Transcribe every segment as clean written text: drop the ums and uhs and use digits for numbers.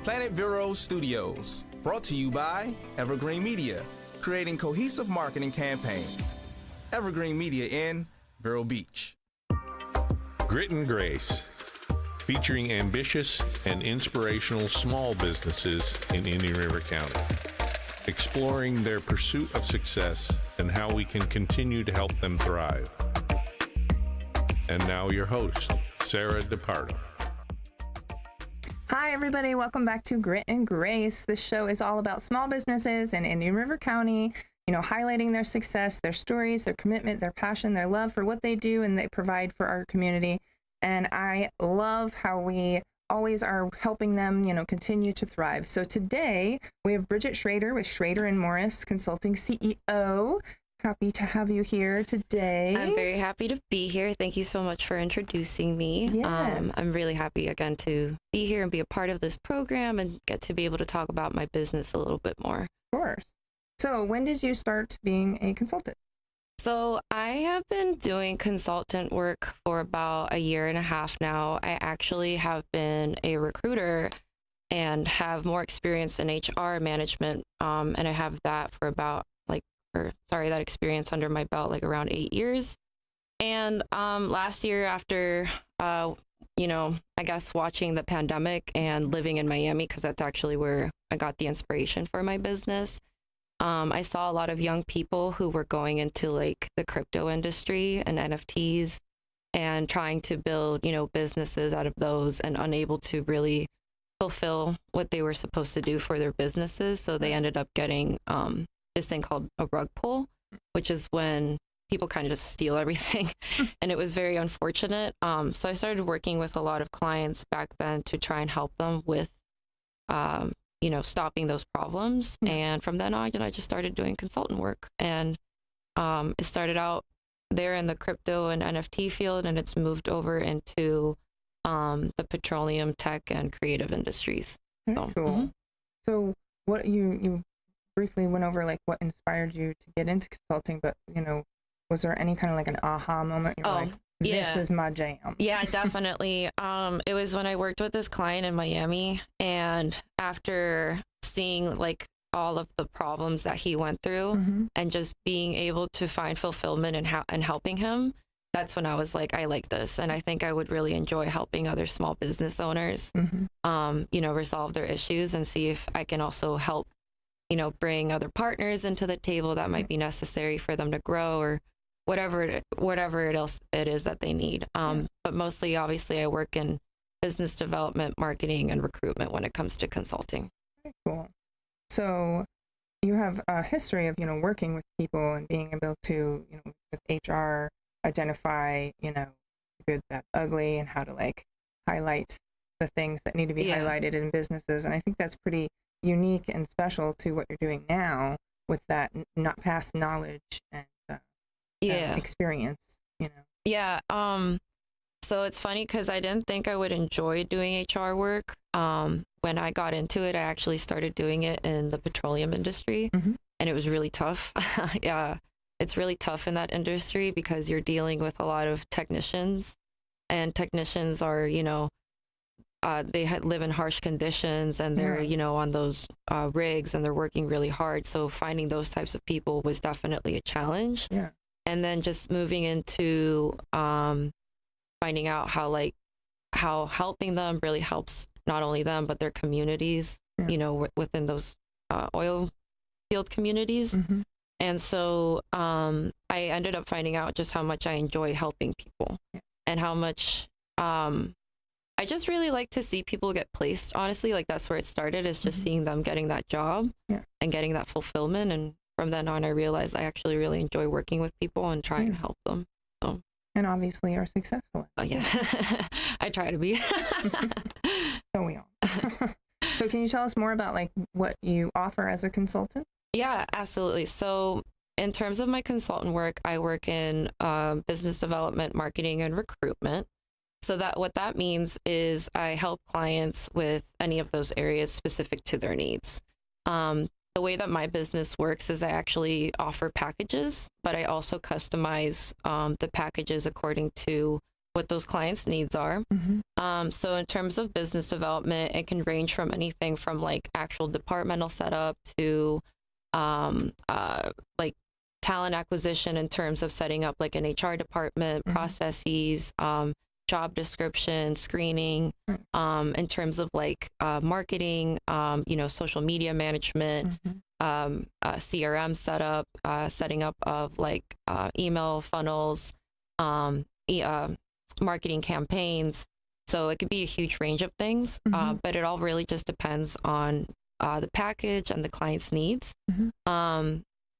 Planet Vero Studios, brought to you by Evergreen Media, creating cohesive marketing campaigns. Evergreen Media in Vero Beach. Grit and Grace, featuring ambitious and inspirational small businesses in Indian River County, exploring their pursuit of success and how we can continue to help them thrive. And now your host, Sarah DePardo. Hi, everybody. Welcome back to Grit and Grace. This show is all about small businesses in Indian River County, highlighting their success, their stories, their commitment, their passion, their love for what they do and they provide for our community. And I love how we always are helping them, continue to thrive. So today we have Bridget Schraeder with Schraeder and Morris Consulting CEO. Happy to have you here today. I'm very happy to be here. Thank you so much for introducing me. Yes. I'm really happy again to be here and be a part of this program and get to be able to talk about my business a little bit more. Of course. So when did you start being a consultant? So I have been doing consultant work for about a year and a half now. I actually have been a recruiter and have more experience in HR management. And I have that for about that experience under my belt, like around 8 years. And last year after, I guess watching the pandemic and living in Miami, because that's actually where I got the inspiration for my business. I saw a lot of young people who were going into like the crypto industry and NFTs and trying to build, businesses out of those and unable to really fulfill what they were supposed to do for their businesses. So they ended up getting this thing called a rug pull, which is when people kind of just steal everything. And it was very unfortunate. So I started working with a lot of clients back then to try and help them with, stopping those problems. And from then on, I just started doing consultant work. And it started out there in the crypto and NFT field, and it's moved over into the petroleum, tech, and creative industries. Very cool. So what you briefly went over, like what inspired you to get into consulting, but was there any kind of like an aha moment? You're like, this is my jam. Yeah, definitely. It was when I worked with this client in Miami, and after seeing like all of the problems that he went through and just being able to find fulfillment and helping him, that's when I was like, I like this. And I think I would really enjoy helping other small business owners, resolve their issues and see if I can also help bring other partners into the table that might be necessary for them to grow or whatever else it is that they need. But mostly, obviously, I work in business development, marketing, and recruitment when it comes to consulting. Very cool. So you have a history of, working with people and being able to, with HR, identify, good, bad, ugly, and how to like highlight the things that need to be highlighted in businesses. And I think that's pretty unique and special to what you're doing now with that not past knowledge and experience, Yeah. So it's funny because I didn't think I would enjoy doing HR work. When I got into it, I actually started doing it in the petroleum industry, and it was really tough. Yeah, it's really tough in that industry because you're dealing with a lot of technicians, and technicians are, they live in harsh conditions and they're, on those rigs and they're working really hard. So finding those types of people was definitely a challenge. Yeah. And then just moving into finding out how helping them really helps not only them, but their communities, within those oil field communities. And so I ended up finding out just how much I enjoy helping people and how much I just really like to see people get placed. Honestly, like that's where it started, is just seeing them getting that job and getting that fulfillment. And from then on, I realized I actually really enjoy working with people and trying to help them. So. And obviously are successful. Oh, yeah. I try to be. So we all. So can you tell us more about like what you offer as a consultant? Yeah, absolutely. So in terms of my consultant work, I work in business development, marketing, and recruitment. So that what that means is I help clients with any of those areas specific to their needs. The way that my business works is I actually offer packages, but I also customize the packages according to what those clients' needs are. So in terms of business development, it can range from anything from like actual departmental setup to like talent acquisition in terms of setting up like an HR department, processes, job description, screening, in terms of like marketing, social media management, CRM setup, setting up of like email funnels, marketing campaigns. So it could be a huge range of things, but it all really just depends on the package and the client's needs.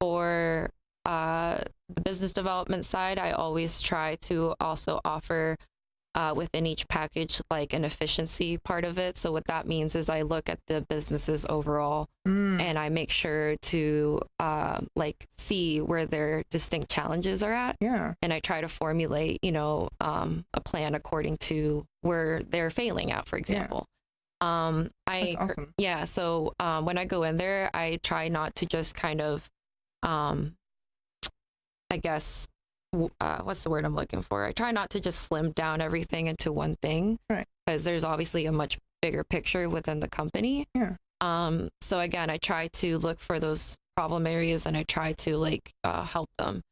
For the business development side, I always try to also offer within each package like an efficiency part of it. So what that means is I look at the businesses overall and I make sure to like see where their distinct challenges are at. And I try to formulate, a plan according to where they're failing at, for example. That's awesome. So when I go in there, I try not to just kind of I guess, what's the word I'm looking for? I try not to just slim down everything into one thing, because there's obviously a much bigger picture within the company. So again, I try to look for those problem areas and I try to like help them.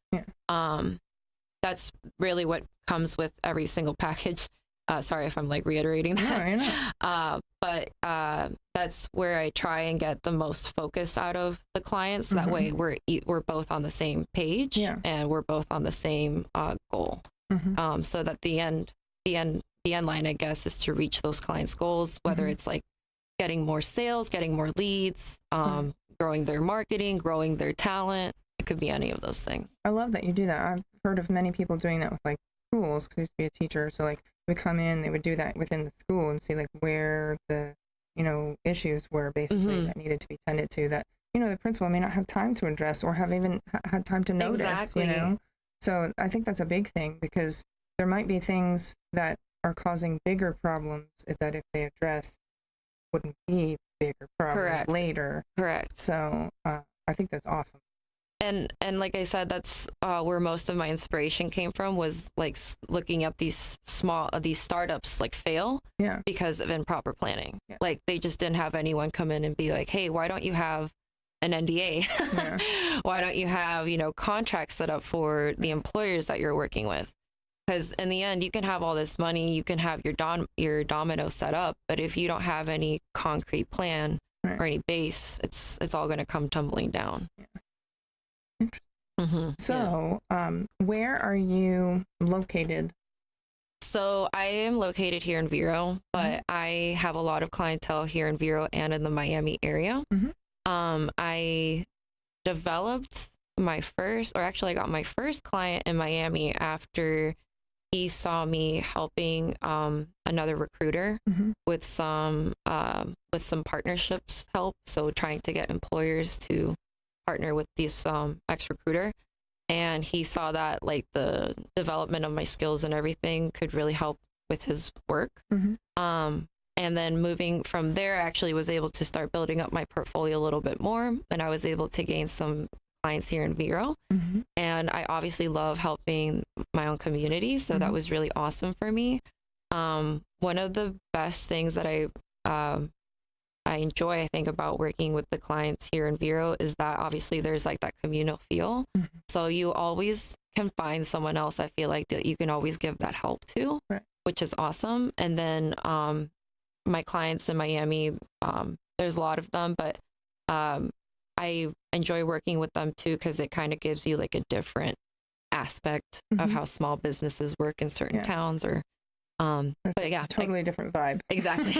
That's really what comes with every single package. Sorry if I'm like reiterating that. But that's where I try and get the most focus out of the clients. That way we're both on the same page and we're both on the same goal. So that the end line, I guess, is to reach those clients' goals, whether it's like getting more sales, getting more leads, growing their marketing, growing their talent. It could be any of those things. I love that you do that. I've heard of many people doing that with like schools, because I used to be a teacher. So like we come in, they would do that within the school and see like where the issues were basically that needed to be tended to, that the principal may not have time to address or have even had time to notice. So I think that's a big thing, because there might be things that are causing bigger problems that if they address wouldn't be bigger problems later. So I think that's awesome. And like I said, that's where most of my inspiration came from, was like looking at these startups like fail because of improper planning. Like they just didn't have anyone come in and be like, hey, why don't you have an NDA? Why don't you have, contracts set up for the employers that you're working with? Because in the end, you can have all this money, you can have your domino set up, but if you don't have any concrete plan or any base, it's all going to come tumbling down. So, where are you located? So I am located here in Vero, but I have a lot of clientele here in Vero and in the Miami area. I developed I got my first client in Miami after he saw me helping another recruiter with some partnerships help. So trying to get employers to partner with this ex-recruiter, and he saw that like the development of my skills and everything could really help with his work. And then moving from there, I actually was able to start building up my portfolio a little bit more, and I was able to gain some clients here in Vero. And I obviously love helping my own community, so that was really awesome for me. One of the best things that I enjoy, I think, about working with the clients here in Vero is that obviously there's like that communal feel. So you always can find someone else, I feel like, that you can always give that help to, which is awesome. And then my clients in Miami, there's a lot of them, but I enjoy working with them too, because it kind of gives you like a different aspect of how small businesses work in certain towns, or but yeah, totally different vibe. Exactly.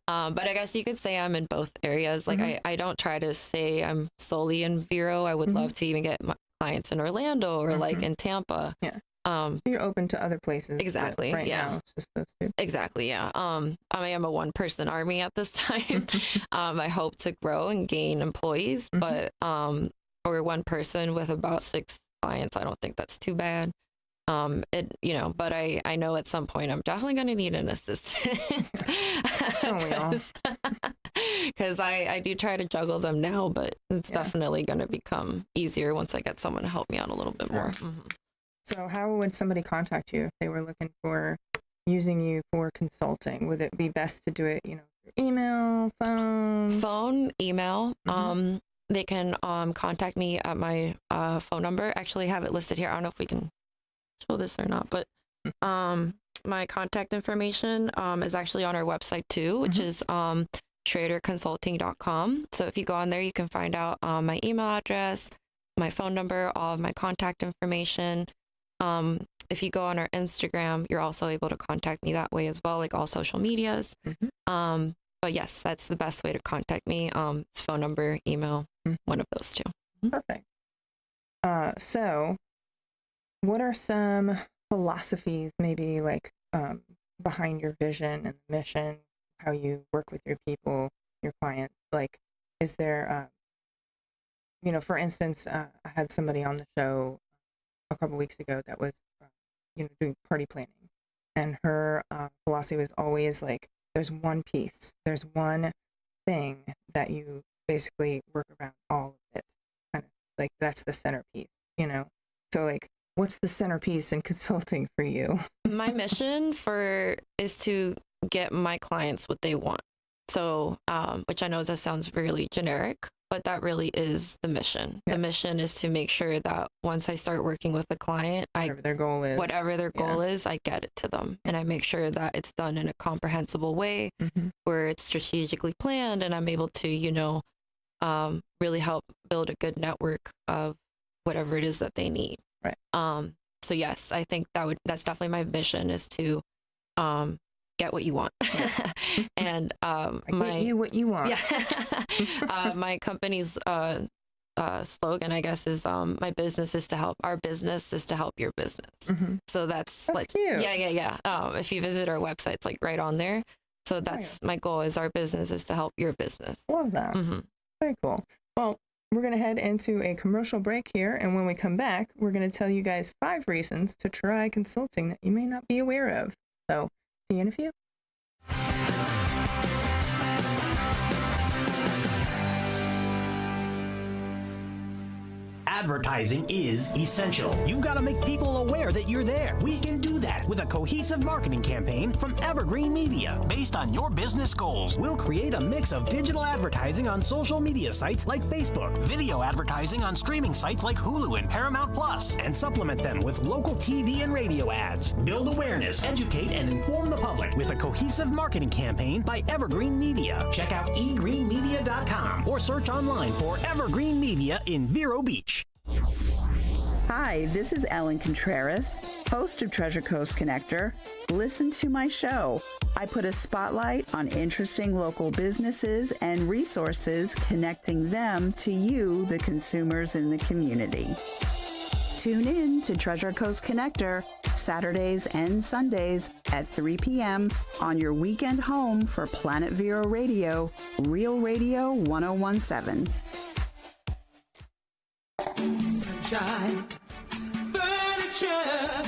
But I guess you could say I'm in both areas. Like I don't try to say I'm solely in Vero. I would love to even get my clients in Orlando or like in Tampa. So you're open to other places. Exactly. Right now, it's just those two. Exactly. Yeah. I am a one-person army at this time. I hope to grow and gain employees, but for one person with about 6 clients, I don't think that's too bad. But I know at some point I'm definitely going to need an assistant. Because I do try to juggle them now, but it's definitely going to become easier once I get someone to help me out a little bit more. So how would somebody contact you if they were looking for using you for consulting? Would it be best to do it, through email, phone? Email. They can contact me at my phone number. Actually, I have it listed here. I don't know if we can show this or not, but my contact information is actually on our website too, which is schraederconsulting.com. So if you go on there, you can find out my email address, my phone number, all of my contact information. If you go on our Instagram, you're also able to contact me that way as well, like all social medias. But yes, that's the best way to contact me. It's phone number, email, one of those two. Perfect. So what are some philosophies, maybe like behind your vision and mission, how you work with your people, your clients? Like, is there, for instance, I had somebody on the show a couple weeks ago that was, doing party planning, and her philosophy was always like, there's one piece, there's one thing that you basically work around all of it, kind of like that's the centerpiece, So like, what's the centerpiece in consulting for you? My mission is to get my clients what they want. So, which I know that sounds really generic, but that really is the mission. Yeah. The mission is to make sure that once I start working with a client, whatever their goal is, I get it to them, and I make sure that it's done in a comprehensible way where it's strategically planned, and I'm able to, really help build a good network of whatever it is that they need. Right. So yes, I think that's definitely my mission, is to get what you want. And get you what you want. Yeah. My company's slogan, I guess, is my business is to help. Our business is to help your business. So that's like cute. Yeah. If you visit our website, it's like right on there. So that's my goal, is our business is to help your business. Love that. Very cool. Well, we're going to head into a commercial break here, and when we come back, we're going to tell you guys 5 reasons to try consulting that you may not be aware of. So, see you in a few. Advertising is essential. You've got to make people aware that you're there. We can do that with a cohesive marketing campaign from Evergreen Media. Based on your business goals, we'll create a mix of digital advertising on social media sites like Facebook, video advertising on streaming sites like Hulu and Paramount Plus, and supplement them with local TV and radio ads. Build awareness, educate, and inform the public with a cohesive marketing campaign by Evergreen Media. Check out egreenmedia.com or search online for Evergreen Media in Vero Beach. Hi, this is Ellen Contreras, host of Treasure Coast Connector. Listen to my show. I put a spotlight on interesting local businesses and resources, connecting them to you, the consumers in the community. Tune in to Treasure Coast Connector Saturdays and Sundays at 3 p.m. on your weekend home for Planet Vero Radio, Real Radio 1017. Sunshine Furniture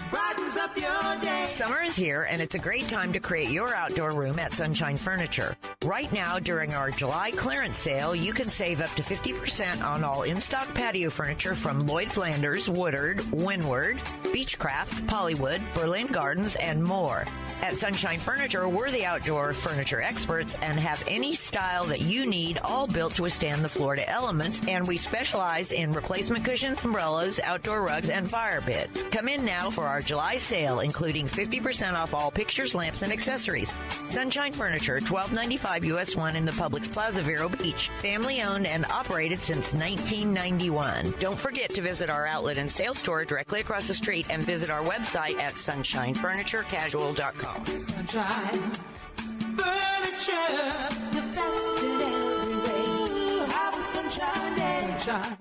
brightens up your day. Summer is here, and it's a great time to create your outdoor room at Sunshine Furniture. Right now, during our July clearance sale, you can save up to 50% on all in-stock patio furniture from Lloyd Flanders, Woodard, Windward, Beechcraft, Pollywood, Berlin Gardens, and more. At Sunshine Furniture, we're the outdoor furniture experts and have any style that you need, all built to withstand the Florida elements, and we specialize in replacement cushions, umbrellas, outdoor rugs, and fire pits. Come in now for our July sale, including 50% off all pictures, lamps, and accessories. Sunshine Furniture, 1295 US 1 in the Publix Plaza, Vero Beach. Family owned and operated since 1991. Don't forget to visit our outlet and sales store directly across the street and visit our website at sunshinefurniturecasual.com. Sunshine Furniture, the best in every way. Have a sunshine day. Sunshine.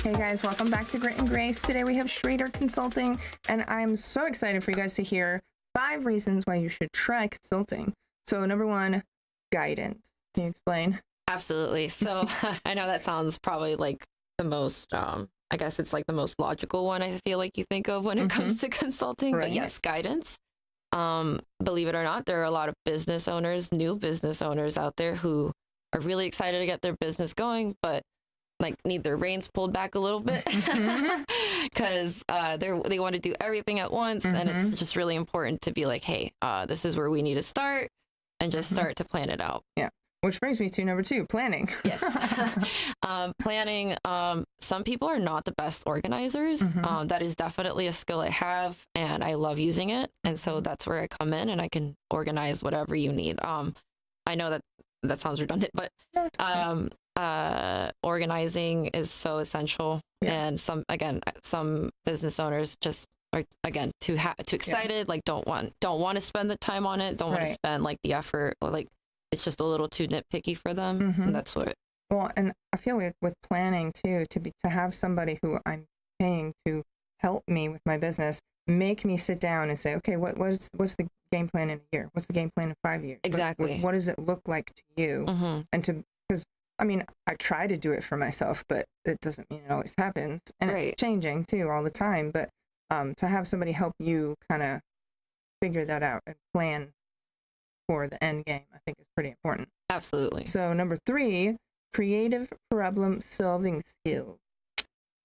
Hey guys, welcome back to Grit and Grace. Today we have Schraeder Consulting, and I'm so excited for you guys to hear 5 reasons why you should try consulting. So number 1, guidance. Can you explain? Absolutely. So I know that sounds probably like the most, I guess it's like the most logical one I feel like you think of when it comes to consulting. Right. But yes, guidance. Believe it or not, there are a lot of business owners, new business owners out there who are really excited to get their business going, but like need their reins pulled back a little bit because they want to do everything at once, and it's just really important to be like, hey, this is where we need to start, and just start to plan it out. Yeah. Which brings me to number 2, planning. Yes. Planning. Some people are not the best organizers. That is definitely a skill I have, and I love using it. And so that's where I come in, and I can organize whatever you need. I know that sounds redundant, but organizing is so essential. Yeah. And some business owners just are, again, too excited, like don't want to spend the time on it, don't want to spend like the effort, or like it's just a little too nitpicky for them. And that's what. Well, and I feel like with planning too, to have somebody who I'm paying to help me with my business, make me sit down and say, okay, what's the game plan in a year? What's the game plan in 5 years? Exactly. What does it look like to you? And because I mean, I try to do it for myself, but it doesn't mean it always happens, and it's changing too all the time. But to have somebody help you kind of figure that out and plan for the end game, I think is pretty important. Absolutely. So number 3, creative problem solving skills.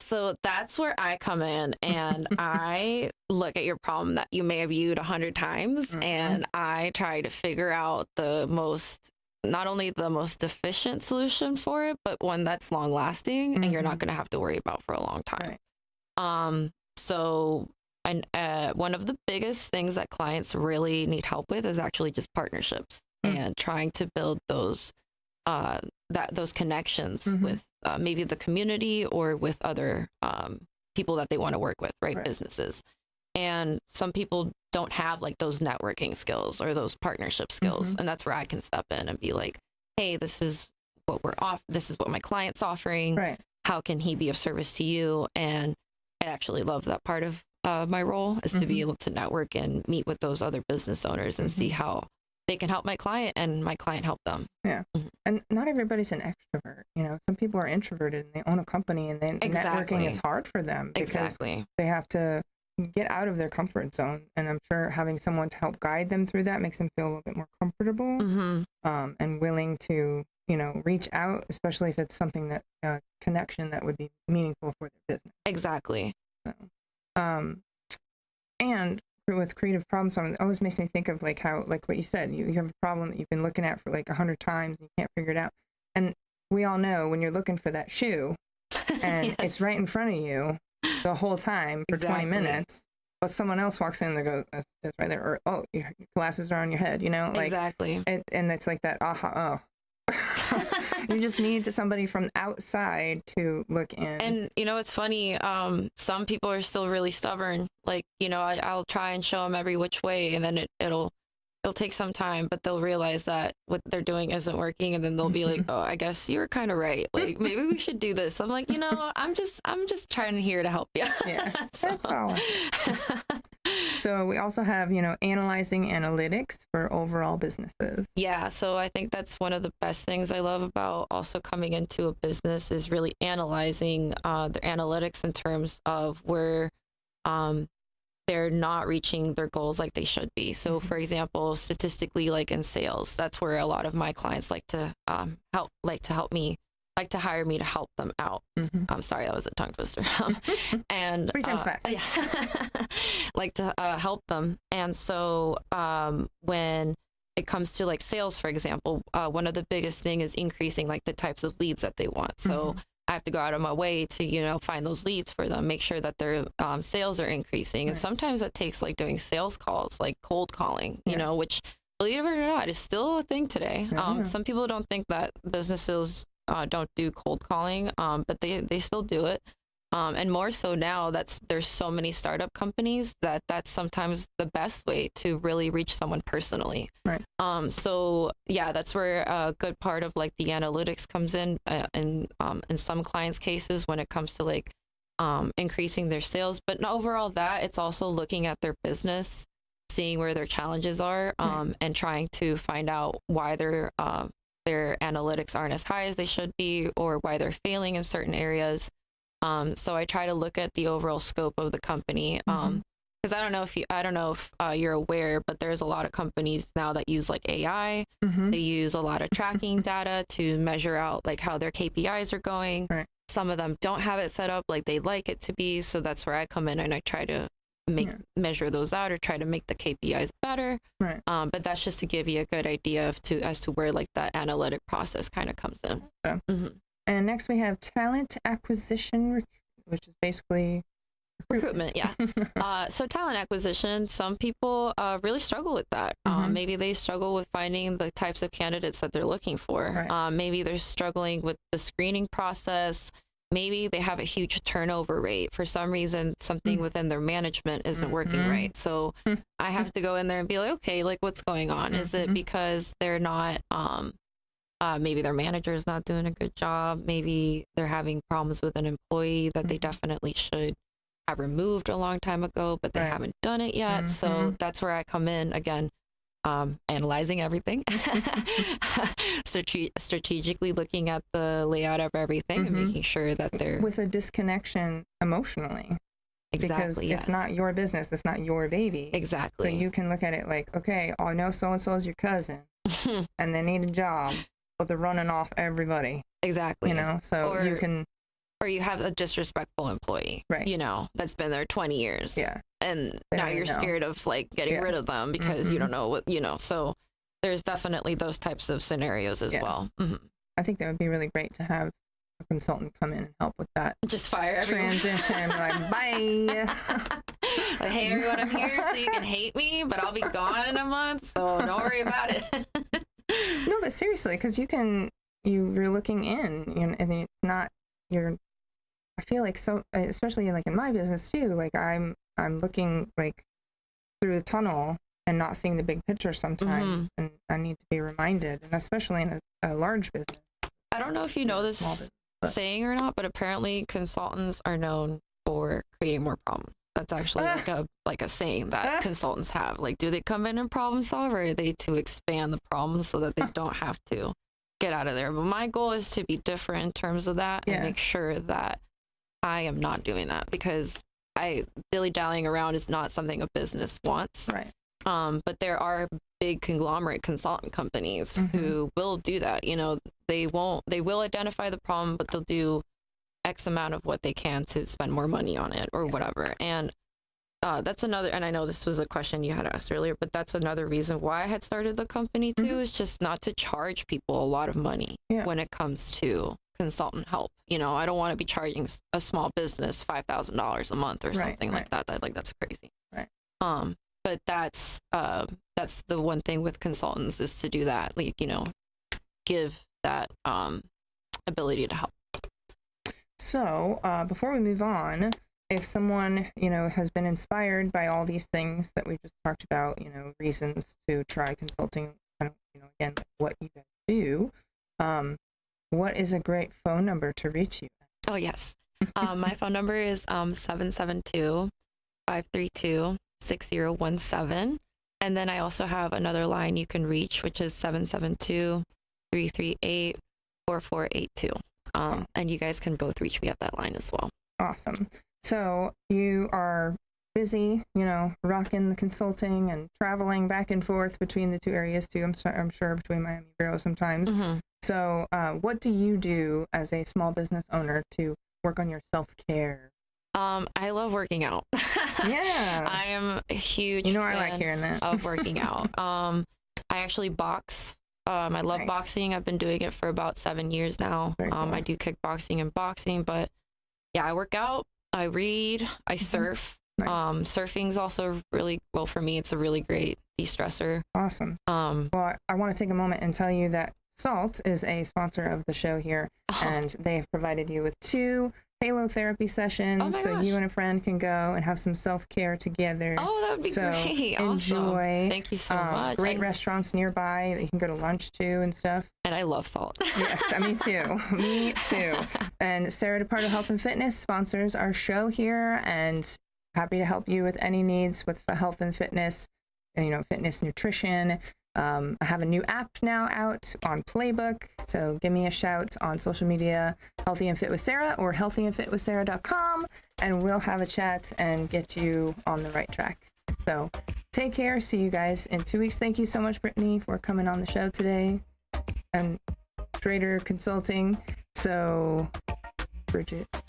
So that's where I come in, and I look at your problem that you may have viewed 100 times, and I try to figure out not only the most efficient solution for it, but one that's long lasting and you're not going to have to worry about for a long time. So one of the biggest things that clients really need help with is actually just partnerships and trying to build those connections with maybe the community or with other people that they want to work with, right? Businesses. And some people don't have like those networking skills or those partnership skills. And that's where I can step in and be like, hey, this is what this is what my client's offering. Right. How can he be of service to you? And I actually love that part of my role is to be able to network and meet with those other business owners and see how they can help my client and my client help them. Yeah. And not everybody's an extrovert. You know, some people are introverted and they own a company, and then networking is hard for them because they have to get out of their comfort zone. And I'm sure having someone to help guide them through that makes them feel a little bit more comfortable and willing to, you know, reach out, especially if it's something that connection that would be meaningful for their business. Exactly. So, and with creative problem solving, it always makes me think of like how, like what you said, you have a problem that you've been looking at for like 100 times and you can't figure it out. And we all know when you're looking for that shoe and it's right in front of you the whole time for 20 minutes, but someone else walks in and they go, it's right there. Or, oh, your glasses are on your head, you know? Like, and it's like that, you just need somebody from outside to look in. And, you know, it's funny. Some people are still really stubborn. Like, you know, I'll try and show them every which way, and then it'll take some time, but they'll realize that what they're doing isn't working. And then they'll be like, oh, I guess you were kind of right. Like, maybe we should do this. I'm like, you know, I'm just trying here to help you. Yeah, that's all. So we also have, you know, analyzing analytics for overall businesses. Yeah. So I think that's one of the best things I love about also coming into a business is really analyzing the analytics in terms of where they're not reaching their goals like they should be. So for example, statistically, like in sales, that's where a lot of my clients like to hire me to help them out. I'm sorry, that was a tongue twister. And 3 times fast. Yeah. Like to help them. And so when it comes to like sales, for example, one of the biggest thing is increasing like the types of leads that they want. So I have to go out of my way to, you know, find those leads for them, make sure that their sales are increasing. And sometimes that takes like doing sales calls, like cold calling, you know, which, believe it or not, is still a thing today. Some people don't think that businesses don't do cold calling, but they still do it. And more so now there's so many startup companies that's sometimes the best way to really reach someone personally. Right. So yeah, that's where a good part of like the analytics comes in some clients' cases when it comes to like increasing their sales. But overall it's also looking at their business, seeing where their challenges are, and trying to find out why their analytics aren't as high as they should be, or why they're failing in certain areas. So I try to look at the overall scope of the company. Because I don't know if you're aware, but there's a lot of companies now that use like AI. They use a lot of tracking data to measure out like how their KPIs are going. Some of them don't have it set up like they'd like it to be. So that's where I come in and I try to measure those out or try to make the KPIs better. Right. But that's just to give you a good idea as to where like that analytic process kind of comes in. Okay. And next we have talent acquisition, which is basically recruitment. Yeah. So talent acquisition, some people really struggle with that. Maybe they struggle with finding the types of candidates that they're looking for. Right. Maybe they're struggling with the screening process. Maybe they have a huge turnover rate. For some reason, something within their management isn't working right. So I have to go in there and be like, okay, like what's going on? Is it because they're not, maybe their manager is not doing a good job? Maybe they're having problems with an employee that they definitely should have removed a long time ago, but they haven't done it yet. So that's where I come in again, analyzing everything, strategically looking at the layout of everything and making sure that they're with a disconnection emotionally. Because it's not your business, it's not your baby. Exactly. So you can look at it like, okay, I know so-and-so is your cousin and they need a job, but they're running off everybody. Exactly. You know, so you can... Or you have a disrespectful employee, right? You know, that's been there 20 years. Yeah. And now you're scared of like getting rid of them because you don't know what, you know, so there's definitely those types of scenarios as well. I think that would be really great to have a consultant come in and help with that. Just fire everyone. Transition, like, bye. Like, hey, everyone, I'm here so you can hate me, but I'll be gone in a month, so don't worry about it. No, but seriously, because you're looking in, you know, and it's not, I feel like so, especially like in my business too, like I'm looking like through the tunnel and not seeing the big picture sometimes, and I need to be reminded, and especially in a large business. I don't know if you know this saying or not, but apparently consultants are known for creating more problems. That's actually like a saying that consultants have. Like, do they come in and problem solve, or are they to expand the problem so that they don't have to get out of there? But my goal is to be different in terms of that and make sure that I am not doing that, because dilly-dallying around is not something a business wants. Right. But there are big conglomerate consultant companies who will do that. You know, they will identify the problem, but they'll do X amount of what they can to spend more money on it or whatever. And that's another, and I know this was a question you had asked earlier, but that's another reason why I had started the company too, is just not to charge people a lot of money when it comes to consultant help. You know, I don't want to be charging a small business $5,000 a month or something like that. That's crazy. Right. But that's the one thing with consultants, is to do that, like, you know, give that ability to help. So before we move on, if someone, you know, has been inspired by all these things that we just talked about, you know, reasons to try consulting, kind of, you know, again, what you guys do, what is a great phone number to reach you? Oh, yes. My phone number is 772-532-6017. And then I also have another line you can reach, which is 772-338-4482. And you guys can both reach me at that line as well. Awesome. So you are busy, you know, rocking the consulting and traveling back and forth between the two areas too. I'm sure between Miami and Vero sometimes. So what do you do as a small business owner to work on your self-care? I love working out. Yeah. I am a huge fan I like hearing that. of working out. I actually box. I love boxing. I've been doing it for about 7 years now. Very cool. I do kickboxing and boxing, but yeah, I work out, I read, I surf. Nice. Surfing's also really, well, for me, it's a really great de-stressor. Awesome. Well, I want to take a moment and tell you that Salt is a sponsor of the show here, and they have provided you with 2 Halo therapy sessions, so you and a friend can go and have some self-care together. Oh, that would be great. Enjoy. Awesome. Thank you so much. Great restaurants nearby that you can go to lunch to and stuff. And I love Salt. Yes, me too. Me too. And Sarah DePardo Health and Fitness sponsors our show here, and happy to help you with any needs with health and fitness, you know, fitness, nutrition. I have a new app now out on Playbook, so give me a shout on social media, Healthy and Fit with Sarah or healthyandfitwithsarah.com, and we'll have a chat and get you on the right track. So take care. See you guys in 2 weeks. Thank you so much, Brittany, for coming on the show today, and Schraeder Consulting. So Bridget.